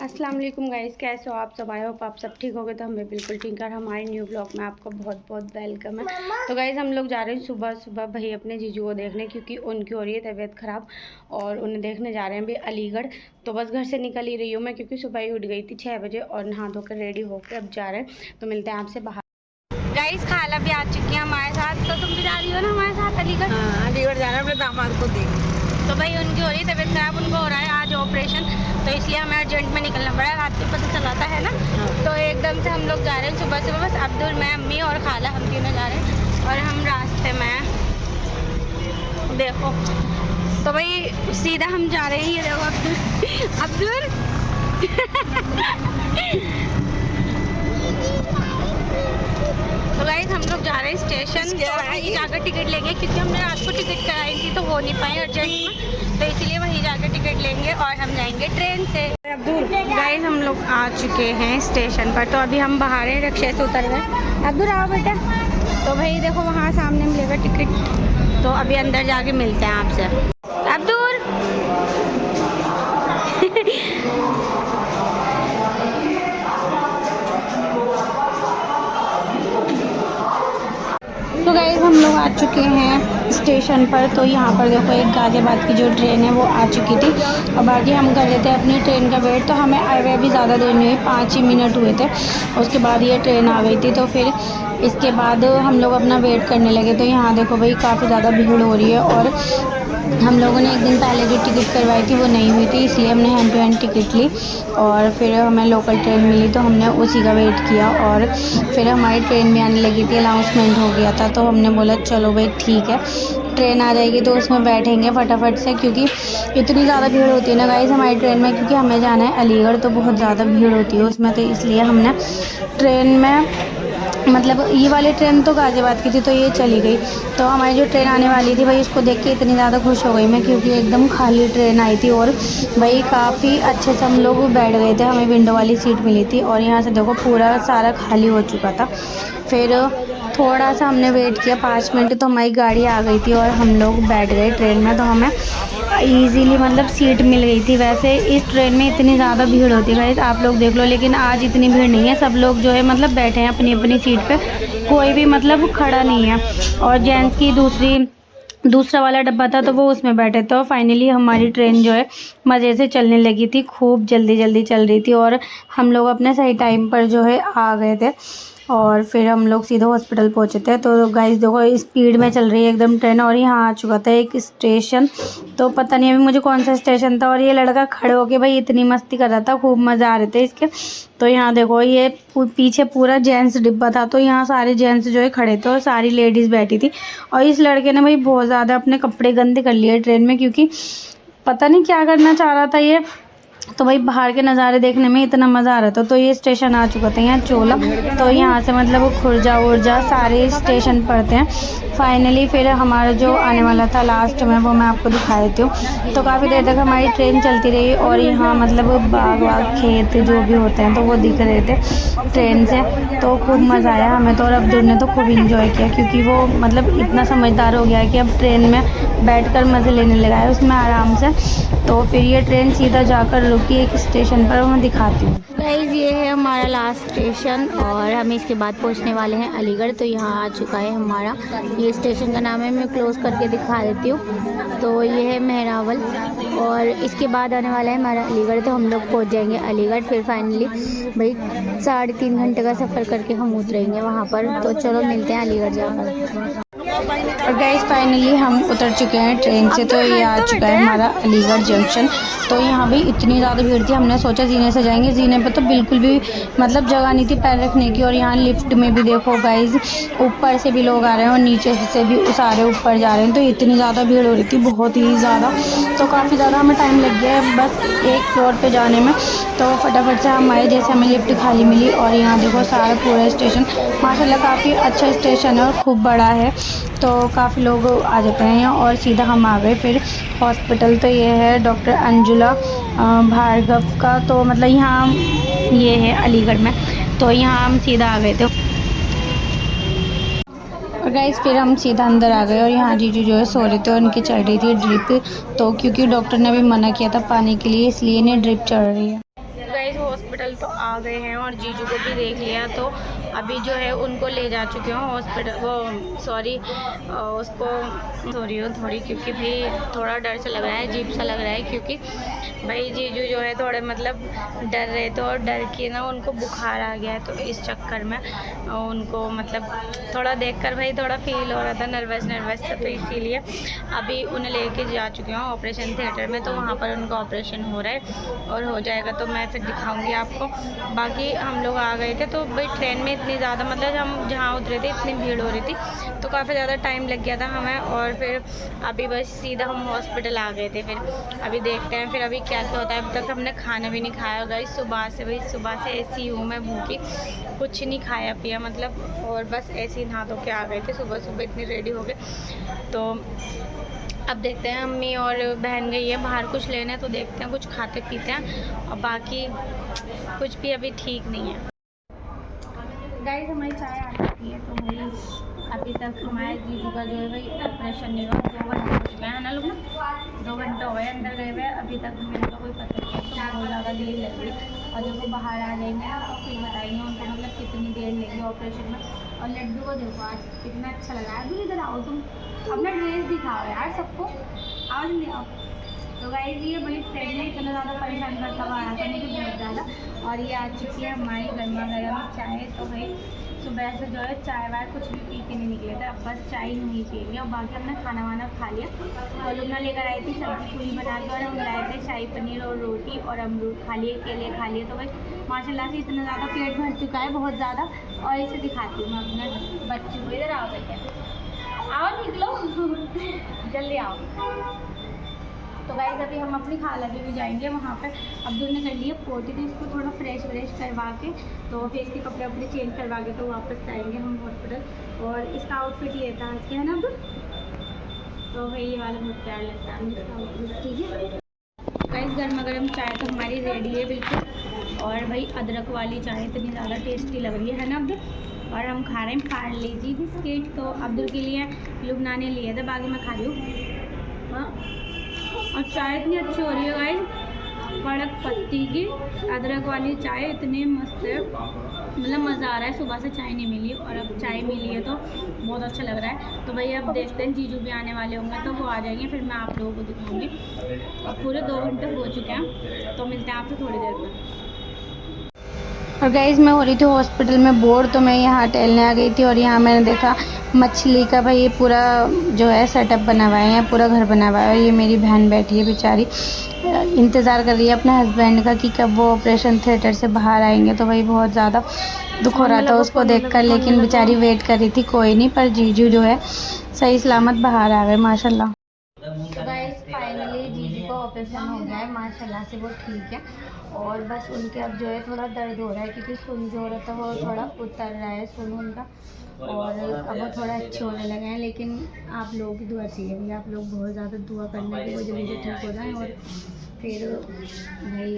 अस्सलाम वालेकुम गाइस, कैसे हो आप सब? आए हो आप सब ठीक हो गए तो हमें बिल्कुल ठीक है। हमारे न्यू ब्लॉग में आपका बहुत बहुत वेलकम है। तो गाइस हम लोग जा रहे हैं सुबह सुबह भाई अपने जीजू को देखने, क्योंकि उनकी हो रही है तबीयत ख़राब और उन्हें देखने जा रहे हैं अभी अलीगढ़। तो बस घर से निकल ही रही हूँ मैं, क्योंकि सुबह ही उठ गई थी 6 बजे और नहा धोकर रेडी होकर अब जा रहे हैं। तो मिलते हैं आपसे बाहर। गाइस खाला भी आ चुकी है हमारे साथ, तो तुम भी जा रही हो ना हमारे साथ अलीगढ़? हाँ, अलीगढ़ जा रहे हैं अपने दामाद को देख। तो भाई उनकी हो रही है तबीयत ख़राब, उनको हो रहा है आज ऑपरेशन, तो इसलिए हमें अर्जेंट में निकलना पड़ा। रात को पता चलाता है ना। तो एकदम से हम लोग जा रहे हैं सुबह सुबह, बस अब्दुल, मैं, अम्मी और खाला, हम तीनों जा रहे हैं और हम रास्ते में हैं। देखो तो भाई सीधा हम जा रहे हैं, ये देखो अब्दुल तो गाइस हम लोग जा रहे हैं स्टेशन, वहीं जाकर टिकट लेंगे, क्योंकि हमने रात को टिकट कराई थी तो हो नहीं पाई अर्जेंट में, तो इसीलिए वहीं जाकर टिकट लेंगे और हम जाएंगे ट्रेन से। गाइस हम लोग आ चुके हैं स्टेशन पर, तो अभी हम बाहर हैं, रिक्शे से उतर गए। अब्दुल आओ बेटा। तो भाई देखो वहाँ सामने मिलेगा टिकट, तो अभी अंदर जाके मिलते हैं आपसे। अब्दुल तो गाइस हम लोग आ चुके हैं स्टेशन पर। तो यहाँ पर देखो एक गाज़ियाबाद की जो ट्रेन है वो आ चुकी थी और बाकी हम कर रहे थे अपनी ट्रेन का वेट। तो हमें आए हुए भी ज़्यादा देर नहीं हुई, 5 ही मिनट हुए थे, उसके बाद ये ट्रेन आ गई थी। तो फिर इसके बाद हम लोग अपना वेट करने लगे। तो यहाँ देखो भाई काफ़ी ज़्यादा भीड़ हो रही है और हम लोगों ने एक दिन पहले जो टिकट करवाई थी वो नहीं हुई थी, इसलिए हमने हैंड टू हैंड टिकट ली और फिर हमें लोकल ट्रेन मिली, तो हमने उसी का वेट किया। और फिर हमारी ट्रेन भी आने लगी थी, अनाउंसमेंट हो गया था, तो हमने बोला चलो भाई ठीक है, ट्रेन आ जाएगी तो उसमें बैठेंगे फटाफट से, क्योंकि इतनी ज़्यादा भीड़ होती है ना गाइस हमारी ट्रेन में, क्योंकि हमें जाना है अलीगढ़, तो बहुत ज़्यादा भीड़ होती है उसमें। तो इसलिए हमने ट्रेन में मतलब ये वाली ट्रेन तो गाज़ियाबाद की थी तो ये चली गई। तो हमारी जो ट्रेन आने वाली थी भाई उसको देख के इतनी ज़्यादा खुश हो गई मैं, क्योंकि एकदम खाली ट्रेन आई थी और भाई काफ़ी अच्छे से हम लोग बैठ गए थे, हमें विंडो वाली सीट मिली थी और यहाँ से देखो पूरा सारा खाली हो चुका था। फिर थोड़ा सा हमने वेट किया 5 मिनट, तो हमारी गाड़ी आ गई थी और हम लोग बैठ गए ट्रेन में, तो हमें ईज़िली मतलब सीट मिल गई थी। वैसे इस ट्रेन में इतनी ज़्यादा भीड़ होती है गाइस, आप लोग देख लो, लेकिन आज इतनी भीड़ नहीं है। सब लोग जो है मतलब बैठे हैं अपनी अपनी सीट पे, कोई भी मतलब खड़ा नहीं है। और जेंट्स की दूसरा वाला डब्बा था तो वो उसमें बैठे थे। और फाइनली हमारी ट्रेन जो है मज़े से चलने लगी थी, खूब जल्दी जल्दी चल रही थी और हम लोग अपने सही टाइम पर जो है आ गए थे और फिर हम लोग सीधे हॉस्पिटल पहुंचे थे। तो गाइस देखो स्पीड में चल रही है एकदम ट्रेन और यहाँ आ चुका था एक स्टेशन, तो पता नहीं अभी मुझे कौन सा स्टेशन था। और ये लड़का खड़े होके भाई इतनी मस्ती कर रहा था, खूब मज़ा आ रहे थे इसके। तो यहाँ देखो ये पीछे पूरा जेंट्स डिब्बा था, तो यहाँ सारे जेंट्स जो है खड़े थे और सारी लेडीज़ बैठी थी। और इस लड़के ने भाई बहुत ज़्यादा अपने कपड़े गंदे कर लिए ट्रेन में, क्योंकि पता नहीं क्या करना चाह रहा था ये। तो भाई बाहर के नज़ारे देखने में इतना मज़ा आ रहा था। तो ये स्टेशन आ चुका था यहाँ चोला, तो यहाँ से मतलब खुर्जा उर्जा सारे स्टेशन पड़ते हैं। फाइनली फिर हमारा जो आने वाला था लास्ट में वो मैं आपको दिखा देती हूँ। तो काफ़ी देर तक हमारी ट्रेन चलती रही और यहाँ मतलब बाग वाग खेत जो भी होते हैं तो वो दिख रहे थे ट्रेन से, तो खूब मज़ा आया हमें तो। और अब्दुल ने तो खूब इंजॉय किया, क्योंकि वो मतलब इतना समझदार हो गया है कि अब ट्रेन में बैठकर मज़े लेने लगा है उसमें आराम से। तो फिर ये ट्रेन सीधा जाकर रुकी एक स्टेशन पर, मैं दिखाती हूँ। गाइस ये है हमारा लास्ट स्टेशन और हम इसके बाद पहुँचने वाले हैं अलीगढ़। तो यहाँ आ चुका है हमारा, ये स्टेशन का नाम है, मैं क्लोज करके दिखा देती हूँ। तो ये है मेहरावल और इसके बाद आने वाला है हमारा अलीगढ़। तो हम लोग पहुँच जाएंगे अलीगढ़। फिर फाइनली भाई 3.5 घंटे का सफ़र करके हम उतरेंगे वहाँ पर। तो चलो मिलते हैं अलीगढ़ जाकर। और गाइस फाइनली हम उतर चुके हैं ट्रेन से। तो ये आ चुका है हमारा अलीगढ़ जंक्शन। तो यहाँ भी इतनी ज़्यादा भीड़ थी, हमने सोचा जीने से जाएंगे, जीने पे तो बिल्कुल भी मतलब जगह नहीं थी पैर रखने की। और यहाँ लिफ्ट में भी देखो गाइस ऊपर से भी लोग आ रहे हैं और नीचे से भी सारे ऊपर जा रहे हैं। तो इतनी ज़्यादा भीड़ हो रही थी, बहुत ही ज़्यादा। तो काफ़ी ज़्यादा हमें टाइम लग गया है बस एक फ्लोर पर जाने में। तो फटाफट से हम आए, जैसे हमें लिफ्ट खाली मिली। और यहाँ देखो सारा पूरा स्टेशन माशाल्लाह काफ़ी अच्छा स्टेशन है और खूब बड़ा है, तो काफ़ी लोग आ जाते हैं यहाँ। और सीधा हम आ गए फिर हॉस्पिटल। तो ये है डॉक्टर अंजुला भार्गव का, तो मतलब यहाँ ये है अलीगढ़ में। तो यहाँ हम सीधा आ गए थे और गाइस फिर हम सीधा अंदर आ गए। और यहाँ जीजू जो है सो रहे थे और उनकी चढ़ रही थी ड्रिप, तो क्योंकि डॉक्टर ने भी मना किया था पानी के लिए, इसलिए इन्हें ड्रिप चढ़ रही है। गाइस हॉस्पिटल तो आ गए हैं और जीजू को भी देख लिया, तो अभी जो है उनको ले जा चुके हूँ हॉस्पिटल। वो सॉरी उसको सॉरी हो थोड़ी, क्योंकि भाई थोड़ा डर सा लग रहा है, अजीब सा लग रहा है, क्योंकि भाई जीजू जो है थोड़े मतलब डर रहे थे और डर के ना उनको बुखार आ गया है, तो इस चक्कर में उनको मतलब थोड़ा देखकर भाई थोड़ा फील हो रहा था, नर्वस था, तो इसीलिए अभी उन्हें लेके जा चुके हैं ऑपरेशन थिएटर में। तो वहाँ पर उनका ऑपरेशन हो रहा है और हो जाएगा तो मैं फिर दिखाऊंगी आपको। बाकी हम लोग आ गए थे, तो भाई ट्रेन में इतनी ज़्यादा मतलब हम जहाँ उतरे थे इतनी भीड़ हो रही थी, तो काफ़ी ज़्यादा टाइम लग गया था हमें, और फिर अभी बस सीधा हम हॉस्पिटल आ गए थे। फिर अभी देखते हैं फिर अभी क्या होता है। अब तक हमने खाना भी नहीं खाया गाइस, सुबह से ऐसी हूँ मैं भूखी, कुछ नहीं खाया पिया मतलब, और बस ऐसे ही नहा धो के आ गए थे सुबह इतनी रेडी हो गए। तो अब देखते हैं, अम्मी और बहन गई है बाहर कुछ लेने, तो देखते हैं कुछ खाते पीते हैं, और बाकी कुछ भी अभी ठीक नहीं है। गाइस हमारी चाय आ चुकी है, तो भाई अभी तक हमारे जीजू का जो है भाई ऑपरेशन नहीं हुआ, 2 घंटे हो चुके हैं ना लोग ना, 2 घंटे हो गए अंदर गए हुए, अभी तक हमें उनका कोई पता नहीं है, तो बहुत ज़्यादा देर लग रही। और जब वो बाहर आ जाएंगे ना तो फिर बताएंगे उनको मतलब कितनी देर लगी ऑपरेशन में। और लड्डू को देखो आज कितना अच्छा लगा है। अभी इधर आओ, तुम अपना ड्रेस दिखाओ यार सबको, आओ जल्दी आओ। तो गाइस ये भाई ट्रेन में इतना ज़्यादा परेशान करता हुआ आया था मुझे बहुत ज़्यादा। और ये आ चुकी है हमारी गर्मा गर्म चाय। तो भाई सुबह से जो है चाय वाय कुछ भी पी के नहीं निकले थे, अब बस चाय नहीं पी लिया, और बाकी हमने खाना वाना खा लिया। और लोग ना लेकर आई थी सब्जी पूरी बना के, और हम लाए थे शाही पनीर और रोटी और अमरूद खा लिए, केले खा लिए। तो भाई माशाल्लाह से इतना ज़्यादा पेट भर चुका है, बहुत ज़्यादा। और इसे दिखाती हूँ मैं अपने बच्चों को, इधर आओ बेटे, आओ निकलो जल्दी आओ। तो गाइस अभी हम अपनी खाला के भी जाएंगे वहाँ पे। अब्दुल ने कर लिए पोटी, तो इसको थोड़ा फ्रेश करवा के, तो फिर इसके कपड़े अपने चेंज करवा के तो वापस आएंगे हम हॉस्पिटल। और इसका आउटफिट ये था आज के, है ना अब्दुल? तो भाई ये वाला बहुत प्यार लगता है इसका आउटफिट, ठीक है। गाइस गर्मा गर्म चाय तो हमारी रेडी है बिल्कुल, और भाई अदरक वाली चाय इतनी ज़्यादा टेस्टी लग रही है ना अब्दुल। और हम खा रहे हैं पार्ले जी बिस्किट, तो अब्दुल के लिए लुबना ने लिए थे, बाकी मैं खा रही हूँ। हाँ, और चाय इतनी अच्छी हो रही है गाइस, कड़क पत्ती की अदरक वाली चाय इतनी मस्त है, मतलब मज़ा आ रहा है। सुबह से चाय नहीं मिली और अब चाय मिली है तो बहुत अच्छा लग रहा है। तो भैया अब देखते हैं, जीजू भी आने वाले होंगे तो वो आ जाएंगे, फिर मैं आप लोगों को दिखाऊंगी। अब पूरे 2 घंटे हो चुके हैं, तो मिलते हैं आपसे थोड़ी देर में। और गाइस मैं हो रही थी हॉस्पिटल में बोर, तो मैं यहाँ टहलने आ गई थी, और यहाँ मैंने देखा मछली का भाई ये पूरा जो है सेटअप बना हुआ है, यहाँ पूरा घर बना हुआ है। और ये मेरी बहन बैठी है बेचारी, इंतज़ार कर रही है अपने हस्बैंड का कि कब वो ऑपरेशन थिएटर से बाहर आएंगे। तो भाई बहुत ज़्यादा दुख हो रहा था उसको देखकर, लेकिन बेचारी वेट कर रही थी, कोई नहीं। पर जीजू जो है सही सलामत बाहर आ गए माशाल्लाह। तो गाइस फाइनली जीजू का ऑपरेशन हो गया है, माशाल्लाह से वो ठीक है। और बस उनके अब जो है थोड़ा दर्द हो रहा है, क्योंकि सुन जो हो रहा था वो थोड़ा उतर रहा है सुन उनका, और अब वो थोड़ा अच्छे होने लगे हैं। लेकिन आप लोगों की दुआ चाहिए भैया, आप लोग बहुत ज़्यादा दुआ करना कि वो जल्दी से ठीक हो जाए, और फिर भाई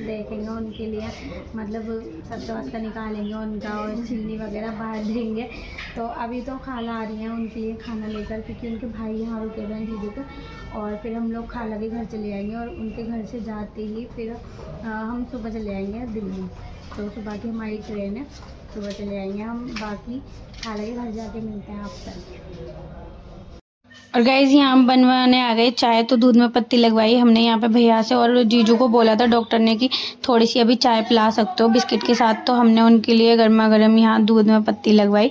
देखेंगे उनके लिए, मतलब सत्ता वस्ता निकालेंगे उनका और चिल्ली वगैरह बाहर देंगे। तो अभी तो खाला आ रही हैं उनके लिए खाना लेकर, क्योंकि उनके भाई यहाँ रुके हुए हैं दीदी को। और फिर हम लोग खाला के घर चले आएंगे, और उनके घर से जाते ही फिर हम सुबह चले आएंगे दिल्ली। तो सुबह की हमारी ट्रेन है, सुबह चले आएंगे हम। बाकी खाला के घर जाके मिलते हैं आप तक। और गाइस यहाँ हम बनवाने आ गए चाय, तो दूध में पत्ती लगवाई हमने यहाँ पे भैया से, और जीजू को बोला था डॉक्टर ने कि थोड़ी सी अभी चाय पिला सकते हो बिस्किट के साथ, तो हमने उनके लिए गर्मा गर्म यहाँ दूध में पत्ती लगवाई।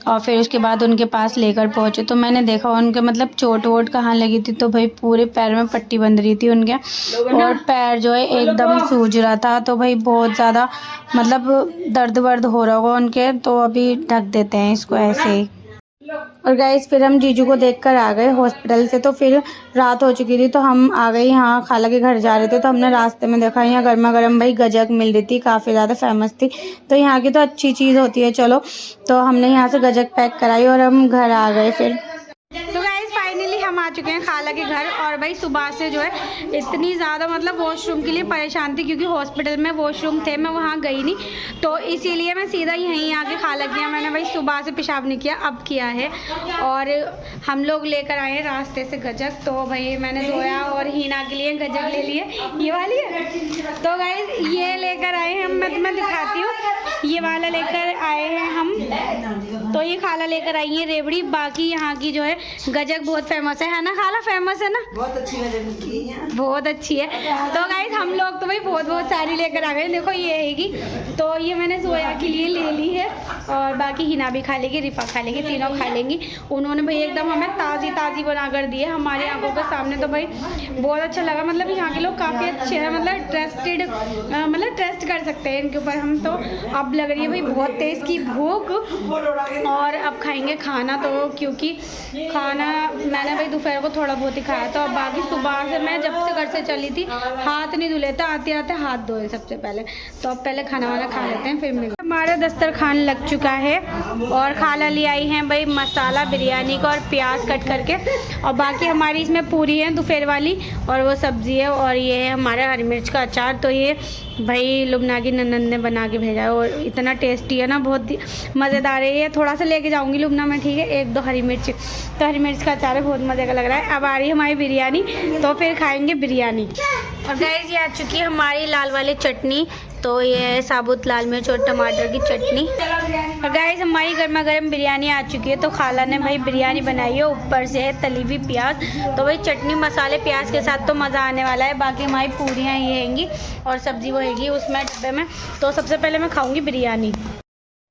और फिर उसके बाद उनके पास लेकर पहुँचे, तो मैंने देखा उनके मतलब चोट वोट कहाँ लगी थी, तो भाई पूरे पैर में पट्टी बंध रही थी उनके, और पैर जो है एकदम सूज रहा था। तो भाई बहुत ज़्यादा मतलब दर्द वर्द हो रहा होगा उनके, तो अभी ढक देते हैं इसको ऐसे ही। और गाइस फिर हम जीजू को देखकर आ गए हॉस्पिटल से, तो फिर रात हो चुकी थी, तो हम आ गए यहाँ खाला के घर जा रहे थे। तो हमने रास्ते में देखा यहाँ गर्मा गर्म भाई गजक मिल रही थी, काफ़ी ज़्यादा फेमस थी, तो यहाँ की तो अच्छी चीज़ होती है। चलो तो हमने यहाँ से गजक पैक कराई और हम घर आ गए फिर। तो गाइस फाइनली हम आ चुके हैं खाला के घर। और भाई सुबह से जो है इतनी ज़्यादा मतलब वॉशरूम के लिए परेशान थी, क्योंकि हॉस्पिटल में वॉशरूम थे, मैं वहाँ गई नहीं, तो इसीलिए मैं सीधा यहीं आके खाला किया। मैंने भाई सुबह से पेशाब नहीं किया, अब किया है। और हम लोग लेकर आए हैं रास्ते से गजक, तो भाई मैंने धोया और हीना के लिए गजक ले लिए, ये वाली है। तो गाइस ये लेकर आए हैं हम, मैं दिखाती हूँ, ये वाला लेकर आए हैं हम। तो ये खाला लेकर आई है रेवड़ी। बाकी यहाँ की जो है गजक बहुत फेमस है ना खाला? फेमस है ना? बहुत अच्छी गजक, बहुत अच्छी है। तो गाइस हम लोग तो भाई बहुत सारी लेकर आ गए। देखो ये हैगी, तो ये मैंने जोया के लिए ले ली है, और बाकी हिना भी खा लेगी, रिफा खा लेगी, तीनों खा लेंगी। उन्होंने भाई एकदम हमें ताज़ी बना कर दी है हमारे आंखों के सामने। तो भाई बहुत अच्छा लगा, मतलब यहाँ के लोग काफ़ी अच्छे हैं, मतलब ट्रस्ट कर सकते हैं इनके ऊपर हम। तो अब लग रही है भाई बहुत तेज़ की भूख, और अब खाएंगे खाना। तो क्योंकि खाना मैंने भाई दोपहर को थोड़ा बहुत ही खाया था, और बाकी सुबह से मैं जब से घर से चली थी हाथ नहीं धुले थे, आते आते हाथ धोए सबसे पहले। तो अब पहले खाना वाना खा लेते हैं, फिर मिलते हैं। हमारा दस्तरखान लग चुका है, और खाला ले आई हैं भाई मसाला बिरयानी का और प्याज कट करके, और बाकी हमारी इसमें पूरी है दोपहर वाली, और वो सब्ज़ी है, और ये है हमारा हरी मिर्च का अचार। तो ये भाई लुबना की ननद ने बना के भेजा है, और इतना टेस्टी है ना, बहुत ही मज़ेदार है। ये थोड़ा सा लेके जाऊंगी लुबना में, ठीक है? 1-2 हरी मिर्च, तो हरी मिर्च का अचार है, बहुत मज़े का लग रहा है। अब आ रही है हमारी बिरयानी, तो फिर खाएंगे बिरयानी। और गाइस ये आ चुकी है हमारी लाल वाली चटनी, तो ये है साबुत लाल मिर्च और टमाटर की चटनी। और गाइस हमारी गर्मा गर्म बिरयानी आ चुकी है। तो खाला ने भाई बिरयानी बनाई है, ऊपर से है तली हुई प्याज। तो भाई चटनी मसाले प्याज के साथ तो मज़ा आने वाला है। बाकी हमारी पूरियाँ ये हैंगी, और सब्ज़ी वो हैगी उसमें डब्बे में। तो सबसे पहले मैं खाऊंगी बिरयानी।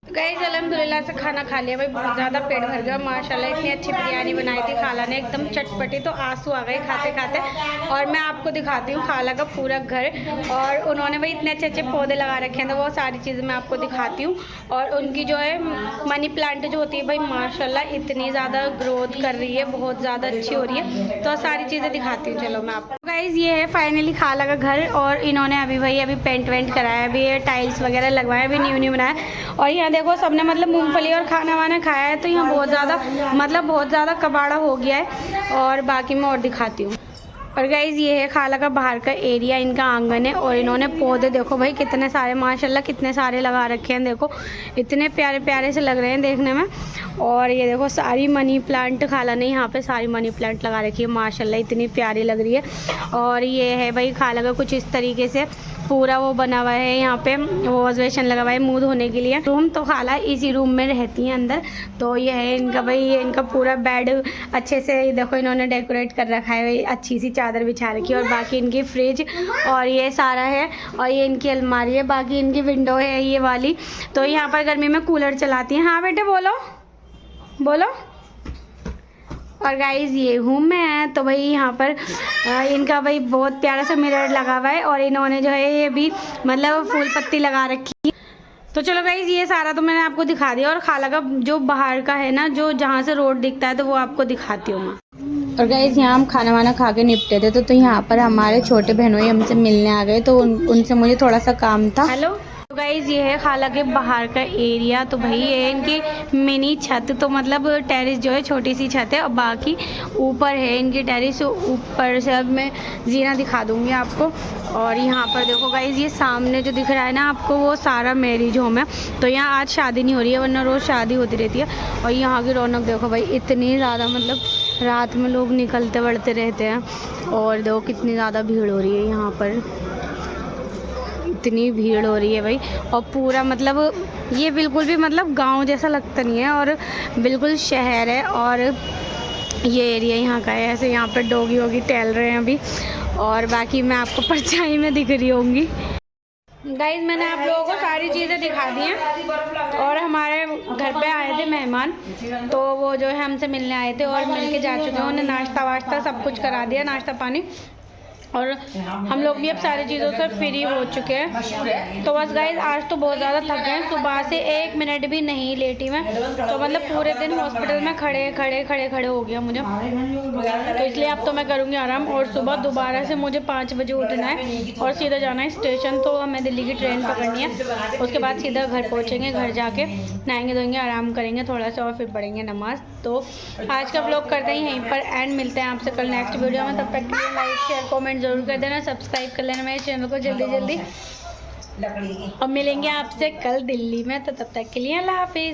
गाइस अल्हम्दुलिल्लाह से खाना खा लिया भाई, बहुत ज़्यादा पेट भर गया माशाल्लाह। इतनी अच्छी बिरयानी बनाई थी खाला ने, एकदम चटपटी, तो आंसू आ गए खाते खाते। और मैं आपको दिखाती हूँ खाला का पूरा घर, और उन्होंने भाई इतने अच्छे पौधे लगा रखे हैं, तो वो सारी चीज़ें मैं आपको दिखाती हूँ। और उनकी जो है मनी प्लांट जो होती है भाई माशाल्लाह इतनी ज़्यादा ग्रोथ कर रही है, बहुत ज़्यादा अच्छी हो रही है। तो सारी चीज़ें दिखाती हूँ, चलो मैं आपको। गाइस ये है फाइनली खाला का घर, और इन्होंने अभी पेंट वेंट कराया, अभी ये टाइल्स वगैरह लगवाए, अभी न्यू बनाया। और यहाँ देखो सबने मतलब मूंगफली और खाना वाना खाया है, तो यहाँ बहुत ज़्यादा कबाड़ा हो गया है। और बाकी मैं और दिखाती हूँ। और गाइज़ ये है खाला का बाहर का एरिया, इनका आंगन है, और इन्होंने पौधे देखो भाई कितने सारे माशाल्लाह कितने सारे लगा रखे हैं। देखो इतने प्यारे प्यारे से लग रहे हैं देखने में। और ये देखो सारी मनी प्लांट खाला ने यहाँ पे सारी मनी प्लांट लगा रखी है माशाल्लाह, इतनी प्यारी लग रही है। और ये है भाई खाला का कुछ इस तरीके से पूरा वो बना हुआ है, यहाँ पे वॉश बेसिन लगा हुआ है मुंह धोने के लिए। रूम तो खाला इसी रूम में रहती हैं अंदर। तो ये है इनका भाई, ये इनका पूरा बेड अच्छे से देखो इन्होंने डेकोरेट कर रखा है, अच्छी सी चादर बिछा रखी है। और बाकी इनकी फ्रिज और ये सारा है, और ये इनकी अलमारी है, बाकी इनकी विंडो है ये वाली। तो यहाँ पर गर्मी में कूलर चलाती हैं। हाँ बेटे बोलो बोलो। और गाइस ये हूँ मैं, तो भाई यहाँ पर इनका भाई बहुत प्यारा सा मिरर लगा हुआ है, और इन्होंने जो है ये भी मतलब फूल पत्ती लगा रखी है। तो चलो गाइस ये सारा तो मैंने आपको दिखा दिया। और खाला का जो बाहर का है ना, जो जहाँ से रोड दिखता है, तो वो आपको दिखाती हूँ मैं। और गाइस यहाँ हम खाना वाना खा के निपटे थे, तो यहाँ पर हमारे छोटे बहनोई हमसे मिलने आ गए, तो उनसे मुझे थोड़ा सा काम था। हेलो। तो गाइज़ ये है खाला के बाहर का एरिया। तो भाई ये है इनकी मिनी छत, तो मतलब टेरिस जो है छोटी सी छत है, और बाकी ऊपर है इनकी टेरिस। ऊपर से अब मैं जीना दिखा दूंगी आपको। और यहाँ पर देखो गाइज़ ये सामने जो दिख रहा है ना आपको, वो सारा मैरिज होम है। तो यहाँ आज शादी नहीं हो रही है, वरना रोज़ शादी होती रहती है। और यहाँ की रौनक देखो भाई, इतनी ज़्यादा मतलब रात में लोग निकलते बढ़ते रहते हैं। और देखो कितनी ज़्यादा भीड़ हो रही है यहाँ पर, इतनी भीड़ हो रही है भाई। और पूरा मतलब ये बिल्कुल भी मतलब गांव जैसा लगता नहीं है, और बिल्कुल शहर है। और ये एरिया यहाँ का है, ऐसे यहाँ पे डॉगी वोगी टहल रहे हैं अभी। और बाकी मैं आपको परछाई में दिख रही होंगी। गाइज मैंने आप लोगों को सारी चीज़ें दिखा दी हैं। और हमारे घर पे आए थे मेहमान, तो वो जो है हमसे मिलने आए थे, और मिल के जा चुके हैं। उन्हें नाश्ता वाश्ता सब कुछ करा दिया, नाश्ता पानी। और हम लोग भी अब सारी चीज़ों से फ्री हो चुके हैं। तो बस गाइस आज तो बहुत ज़्यादा थक गए, सुबह से 1 मिनट भी नहीं लेटी मैं, तो मतलब पूरे दिन हॉस्पिटल में खड़े हो गया मुझे। तो इसलिए अब तो मैं करूँगी आराम, और सुबह दोबारा से मुझे 5 बजे उठना है और सीधा जाना है स्टेशन। तो हमें दिल्ली की ट्रेन पकड़नी है, उसके बाद सीधा घर पहुँचेंगे, घर जाके नहाएंगे धोएंगे, आराम करेंगे थोड़ा सा और फिर पढ़ेंगे नमाज। तो आज का व्लॉग करते हैं यहीं पर एंड, मिलते हैं आपसे कल नेक्स्ट वीडियो में। तब तक के लिए लाइक शेयर कमेंट जरूर कर देना, सब्सक्राइब कर लेना मेरे चैनल को जल्दी और मिलेंगे आपसे कल दिल्ली में। तो तब तक के लिए अल्लाह हाफिज़।